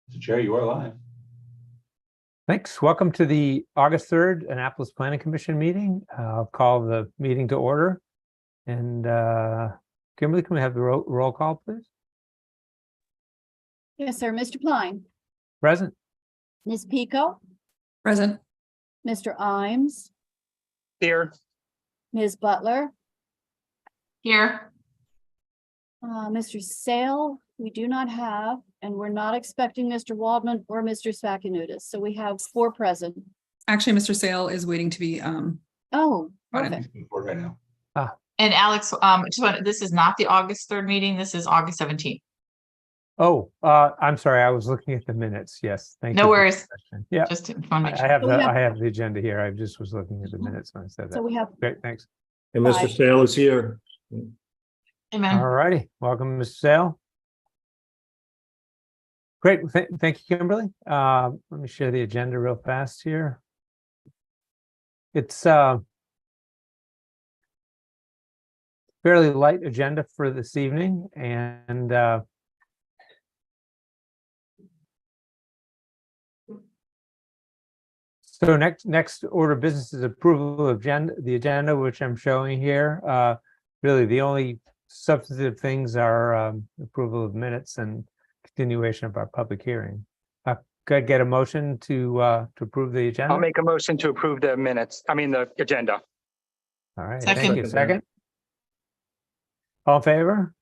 Mr. Chair, you are live. Thanks. Welcome to the August 3rd Annapolis Planning Commission meeting. I'll call the meeting to order. And Kimberly, can we have the roll call, please? Yes, sir. Mr. Pline, Present. Ms. Pico, Present. Mr. Imes, Here. Ms. Butler, Here. Mr. Sale, we do not have, and we're not expecting Mr. Waldman or Mr. Spakinutis. So we have 4 present. Actually, Mr. Sale is waiting to be, Oh, Got it. perfect. Right now. And Alex, this is not the August 3rd meeting. This is August 17th. Oh, I'm sorry. I was looking at the minutes. Yes, thank you. No for the worries. correction. Yeah, Just to want to make I sure. have So we have- I have the agenda here. I just was looking at the minutes when I said So that. we have, Great, thanks. And Mr. Aye. Sale is here. Amen. All righty. Welcome, Mr. Sale. Great. Thank you, Kimberly. Let me share the agenda real fast here. It's fairly light agenda for this evening, and so next order of business is approval of the agenda, which I'm showing here. Really, the only substantive things are approval of minutes and continuation of our public hearing. Could I get a motion to approve the agenda? I'll make a motion to approve the minutes, the agenda. All right, Second. thank you. Second? All in favor?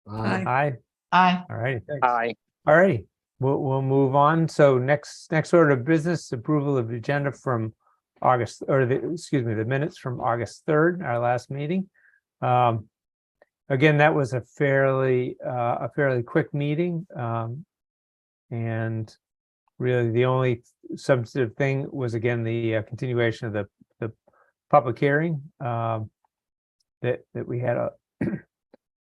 Aye. Aye. Aye. All righty, thanks. Aye. All righty, we'll move on. So next order of business, approval of the agenda from August, or the minutes from August 3rd, our last meeting. Again, that was a fairly quick meeting. And really the only substantive thing was, again, the continuation of the public hearing, that we had a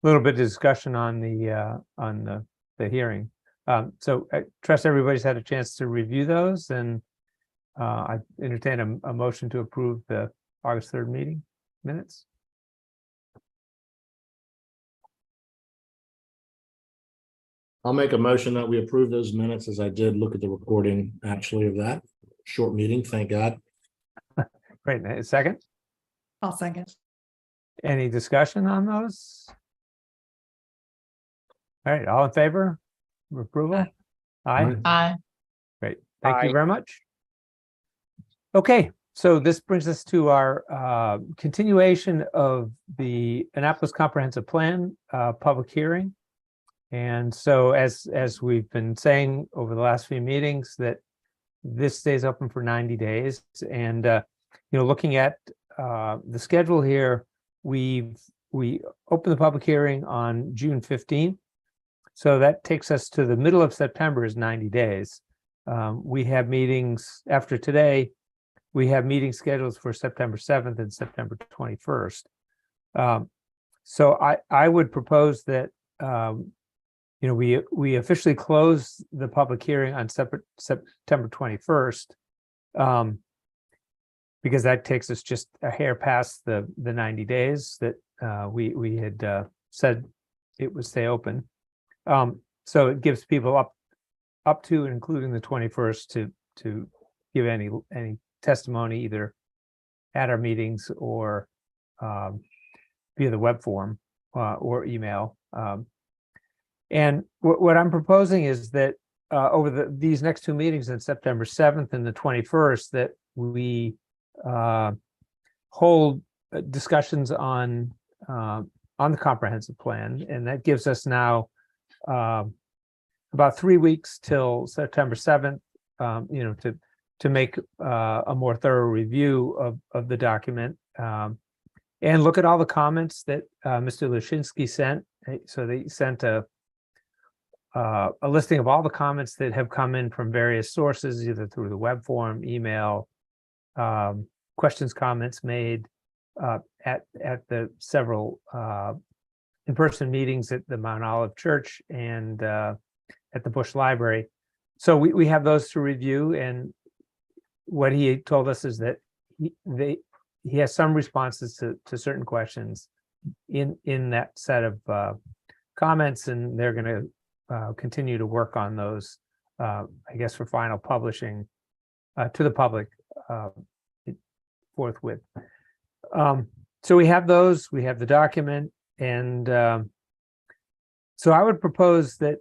little bit of discussion on the hearing. So I trust everybody's had a chance to review those, and I entertain a motion to approve the August 3rd meeting minutes. I'll make a motion that we approve those minutes, as I did look at the recording actually of that short meeting, thank God. Great, a second. I'll second. Any discussion on those? All right, all in favor of approval? Aye. Aye. Great, thank you Aye. very much. Okay, so this brings us to our continuation of the Annapolis Comprehensive Plan public hearing. And so as we've been saying over the last few meetings, that this stays open for 90 days. And looking at the schedule here, we opened the public hearing on June 15th. So that takes us to the middle of September is 90 days. We have meetings after today. We have meetings scheduled for September 7th and September 21st. So I would propose that we officially close the public hearing on September 21st, because that takes us just a hair past the 90 days that we had said it would stay open. So it gives people up to and including the 21st to give any testimony, either at our meetings or via the web form or email. And what I'm proposing is that over these next 2 meetings on September 7th and the 21st, that we hold discussions on the comprehensive plan, and that gives us now about 3 weeks till September 7th, to make a more thorough review of the document, and look at all the comments that Mr. Lashinsky sent. So they sent a listing of all the comments that have come in from various sources, either through the web form, email, questions, comments made at the several in-person meetings at the Mount Olive Church and at the Bush Library. So we have those to review, and what he told us is that he has some responses to certain questions in that set of comments, and they're going to continue to work on those I guess for final publishing to the public forthwith. So we have those, we have the document, and so I would propose that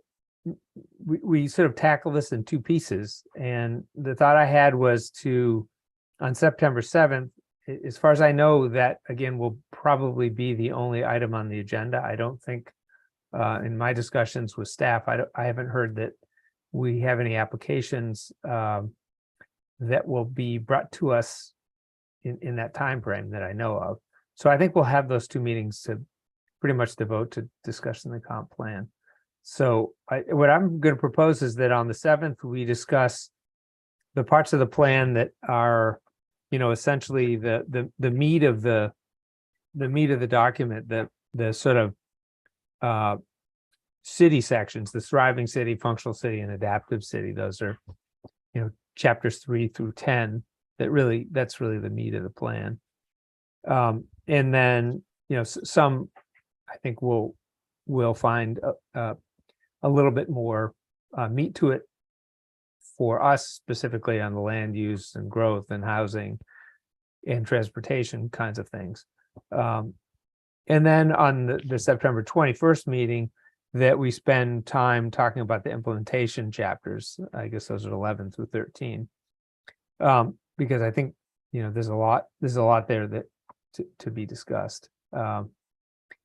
we sort of tackle this in two pieces. And the thought I had was to, on September 7th, as far as I know, that again will probably be the only item on the agenda. I don't think in my discussions with staff, I haven't heard that we have any applications that will be brought to us in that time frame that I know of. So I think we'll have those two meetings to pretty much devote to discussing the comp plan. So what I'm going to propose is that on the 7th, we discuss the parts of the plan that are, essentially the meat of the document, the sort of city sections, the thriving city, functional city, and adaptive city. Those are, chapters 3 through 10. That's really the meat of the plan. And then, some, I think we'll find a little bit more meat to it for us, specifically on the land use and growth and housing and transportation kinds of things. And then on the September 21st meeting, that we spend time talking about the implementation chapters. I guess those are 11 through 13. Because I think, there's a lot there that to be discussed. And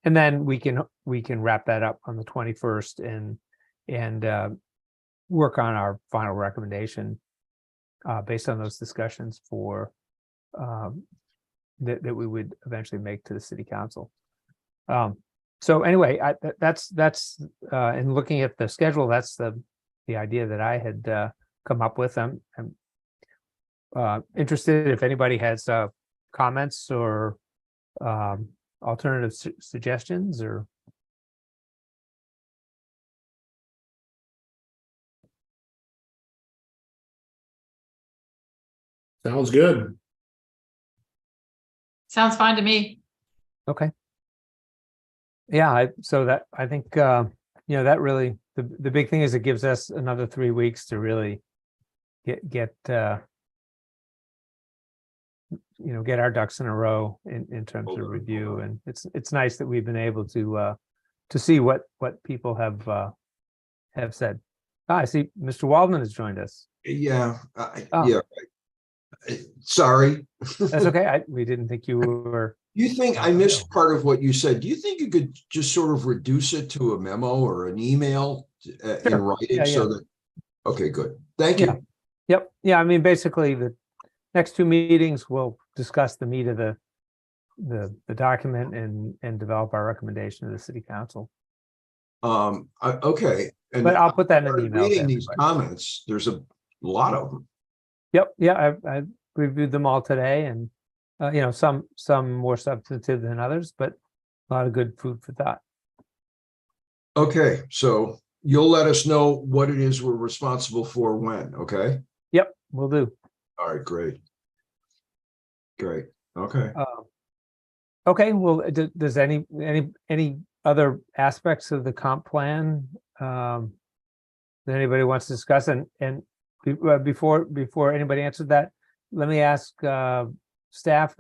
then we can wrap that up on the 21st and work on our final recommendation based on those discussions for that we would eventually make to the city council. So anyway, that's in looking at the schedule, that's the idea that I had come up with. I'm interested if anybody has comments or alternative suggestions or. Sounds good. Sounds fine to me. Okay. Yeah, I think that really the big thing is it gives us another 3 weeks to really get our ducks in a row in terms of review, and it's nice that we've been able to see what people have said. I see Mr. Waldman has joined us. Yeah, Oh. yeah. Sorry. That's okay. We didn't think you were. You think I missed part of what you said? Do you think you could just sort of reduce it to a memo or an email in writing Yeah, so that? Okay, good. Thank you. Yeah. Yep. Yeah. I mean, basically, the next two meetings will discuss the meat of the document and develop our recommendation to the city council. Okay. And But I'll put that in an started email. to reading these everybody. comments, there's a lot of them. Yep. Yeah. I reviewed them all today, and some more substantive than others, but a lot of good food for thought. Okay, so you'll let us know what it is we're responsible for when, okay? Yep. We'll do. All right, great. Great, okay. Okay. Well, does any other aspects of the comp plan that anybody wants to discuss? And before anybody answers that, let me ask staff.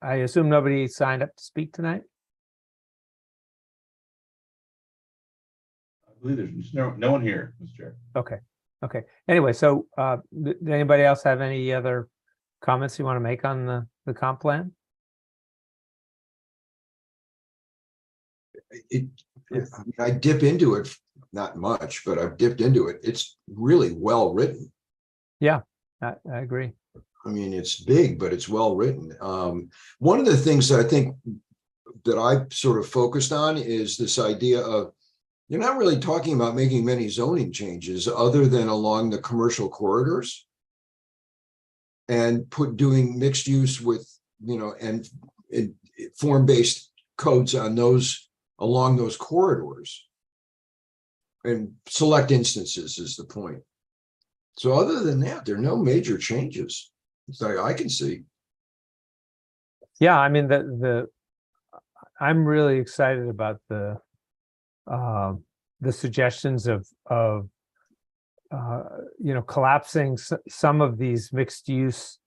I assume nobody signed up to speak tonight. I believe there's no one here, Mr. Chair. Okay. Okay. Anyway, so did anybody else have any other comments you want to make on the comp plan? I dip into it, not much, but I've dipped into it. It's really well written. I agree. I mean, it's big, but it's well written. One of the things that I think that I sort of focused on is this idea of you're not really talking about making many zoning changes other than along the commercial corridors and doing mixed use with, and form-based codes on those along those corridors. And select instances is the point. So other than that, there are no major changes that I can see. Yeah, I mean I'm really excited about the suggestions of collapsing some of these mixed use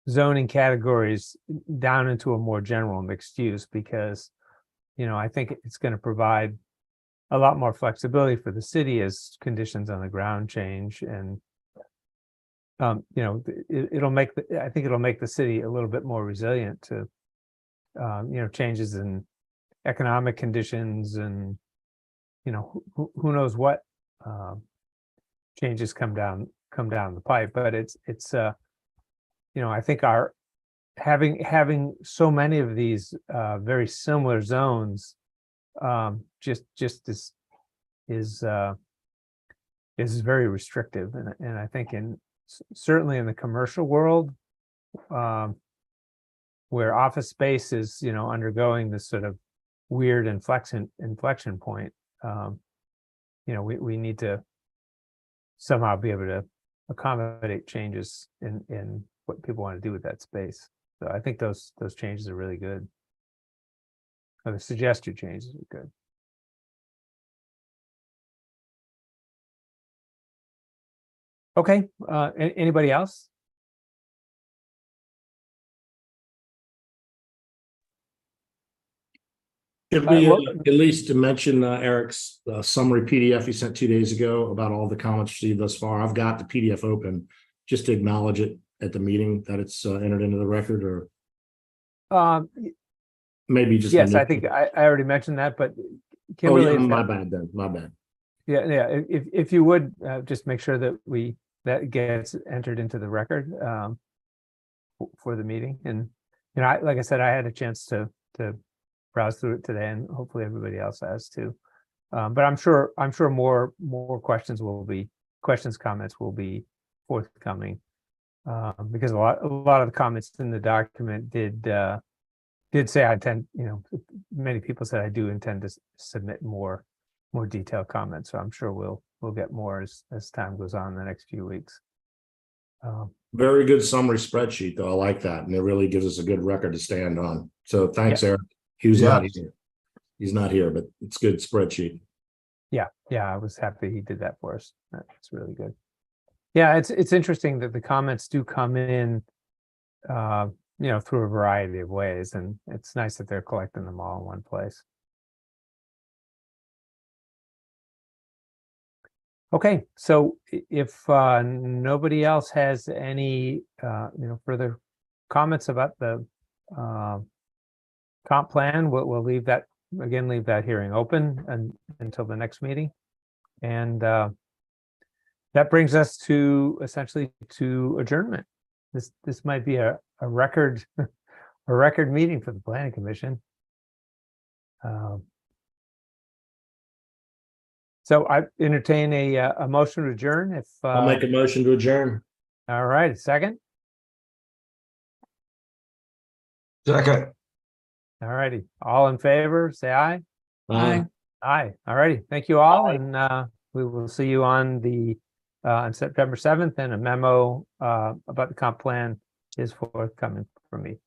zoning categories down into a more general mixed use, because, I think it's going to provide a lot more flexibility for the city as conditions on the ground change. And, it'll make, I think it'll make the city a little bit more resilient to, changes in economic conditions and, who knows what changes come down the pipe. But it's I think our having so many of these very similar zones just is very restrictive, and I think certainly in the commercial world, where office space is undergoing this sort of weird inflection point, we need to somehow be able to accommodate changes in what people want to do with that space. So I think those changes are really good. Or the suggested changes are good. Okay, anybody else? Should we well- at least mention Eric's summary PDF he sent 2 days ago about all the comments received thus far? I've got the PDF open just to acknowledge it at the meeting that it's entered into the record, or maybe just. Yes, I think I already mentioned that, but Oh, Kimberly, yeah, if my that- bad then, my bad. yeah, if you would just make sure that that gets entered into the record for the meeting. And like I said, I had a chance to browse through it today, and hopefully everybody else has too. But I'm sure more questions, comments will be forthcoming, because a lot of the comments in the document did say many people said I do intend to submit more detailed comments. So I'm sure we'll get more as time goes on in the next few weeks. Very good summary spreadsheet, though. I like that, and it really gives us a good record to stand on. So thanks, Eric. He was not here. He's not here, but it's good spreadsheet. Yeah, I was happy he did that for us. That's really good. Yeah, it's interesting that the comments do come in, through a variety of ways, and it's nice that they're collecting them all in one place. Okay, so if nobody else has any further comments about the comp plan, we'll leave that hearing open until the next meeting. And that brings us to essentially to adjournment. This might be a record meeting for the Planning Commission. So I entertain a motion to adjourn if. I'll make a motion to adjourn. All right, second. Second. All righty, all in favor, say aye. Aye. Aye. All righty, thank you all, and we will see you on September 7th, and a memo about the comp plan is forthcoming from me.